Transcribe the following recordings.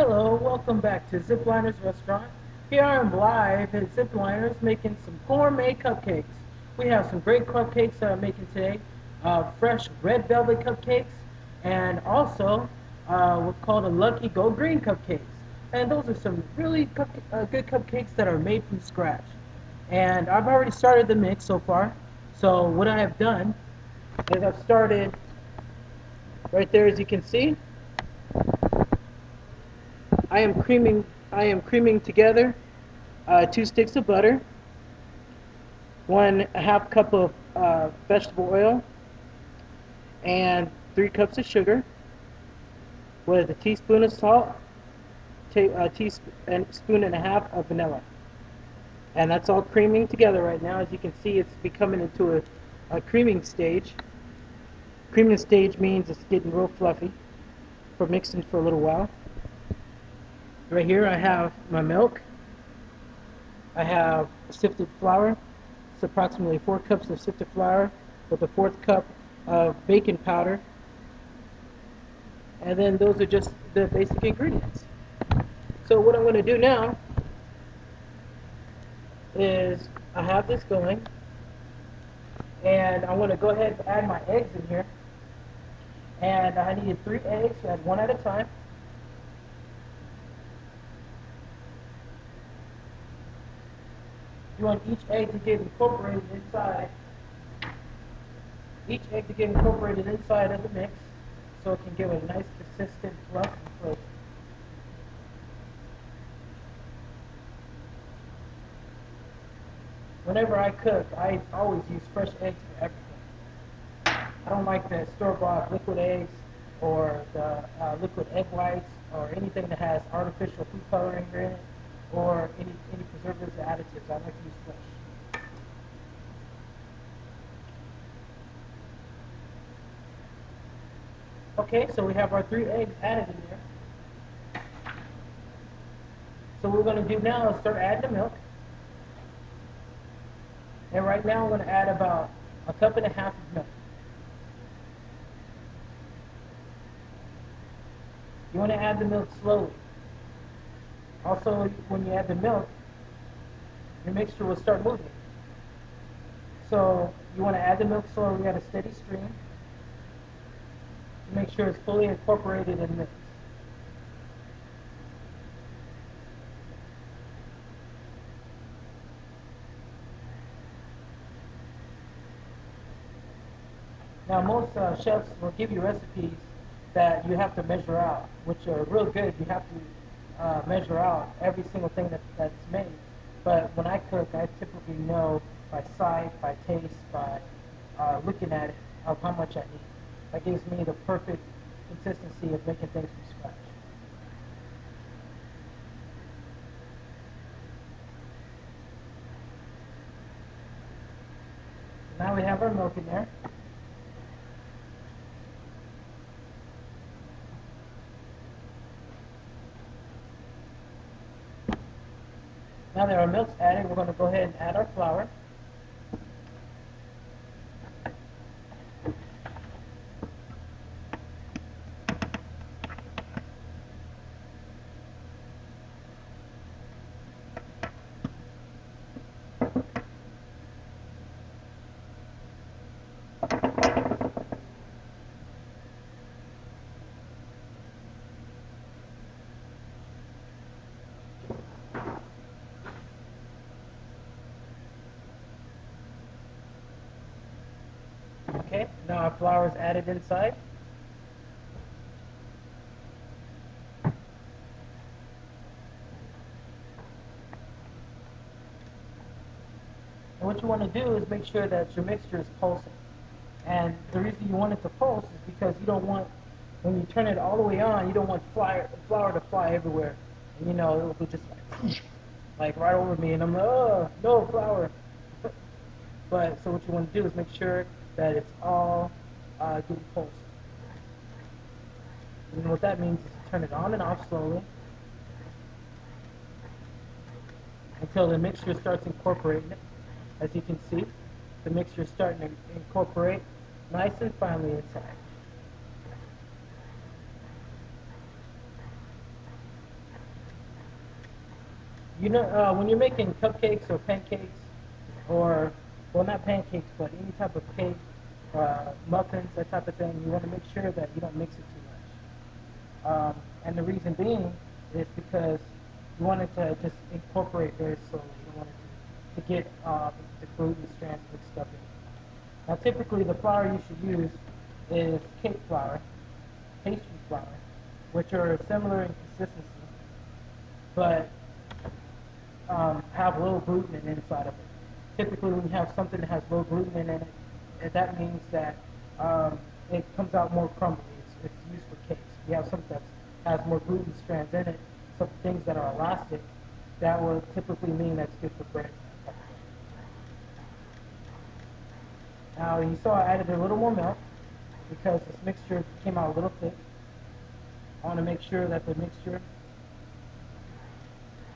Hello, welcome back to Zipliners Restaurant. Here I am live at Zipliners making some gourmet cupcakes. We have some great cupcakes that I'm making today. Fresh red velvet cupcakes and also what's called a Lucky Go Green cupcakes. And those are some really good cupcakes that are made from scratch. And I've already started the mix so far. So what I have done is I've started right there, as you can see. I am creaming together 2 sticks of butter, 1/2 cup of vegetable oil, and 3 cups of sugar with a teaspoon of salt, a teaspoon and a half of vanilla. And that's all creaming together right now. As you can see, it's becoming into a creaming stage. Creaming stage means it's getting real fluffy for mixing for a little while. Right here I have my milk. I have sifted flour. It's approximately 4 cups of sifted flour with a 1/4 cup of baking powder. And then those are just the basic ingredients. So what I'm going to do now is I have this going, and I'm going to go ahead and add my eggs in here. And I needed 3 eggs, so add one at a time. You want each egg to get incorporated inside. Each egg to get incorporated inside of the mix, so it can give a nice consistent fluff and flavor. Whenever I cook, I always use fresh eggs for everything. I don't like the store-bought liquid eggs or the liquid egg whites or anything that has artificial food coloring in it or any preservatives or additives. I like to use fresh. Okay, so we have our 3 eggs added in there. So what we're going to do now is start adding the milk. And right now I'm going to add about 1.5 cups of milk. You want to add the milk slowly. Also, when you add the milk, your mixture will start moving. So you want to add the milk slowly at a steady stream to make sure it's fully incorporated in the mix. Now most chefs will give you recipes that you have to measure out, which are real good. You have to measure out every single thing that's made. But when I cook, I typically know by sight, by taste, by looking at it, of how much I need. That gives me the perfect consistency of making things from scratch. Now we have our milk in there. Now that our milk's added, we're going to go ahead and add our flour. Okay, now our flour is added inside. And what you want to do is make sure that your mixture is pulsing. And the reason you want it to pulse is because you don't want, when you turn it all the way on, you don't want flour to fly everywhere. And you know, it'll be just like right over me, and I'm like, oh, no flour. But so what you want to do is make sure that it's all getting pulsed. And what that means is you turn it on and off slowly until the mixture starts incorporating it. As you can see, the mixture is starting to incorporate nice and finely inside. You know, when you're making cupcakes or pancakes, or well, not pancakes, but any type of cake, muffins, that type of thing, you want to make sure that you don't mix it too much. And the reason being is because you want it to just incorporate very slowly. You don't want it to get the gluten strands mixed up in it. Now, typically, the flour you should use is cake flour, pastry flour, which are similar in consistency, but have low gluten inside of it. Typically, when you have something that has low gluten in it, that means that it comes out more crumbly. It's used for cakes. If you have something that has more gluten strands in it, some things that are elastic, that will typically mean that's good for bread. Now, you saw I added a little more milk because this mixture came out a little thick. I want to make sure that the mixture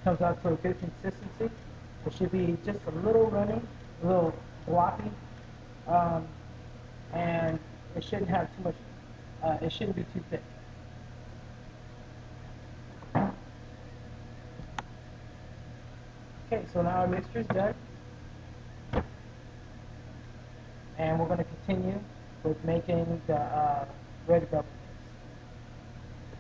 comes out to a good consistency. It should be just a little runny, a little blocky, and it shouldn't have too much, it shouldn't be too thick. Okay, so now our mixture is done, and we're going to continue with making the red velvet.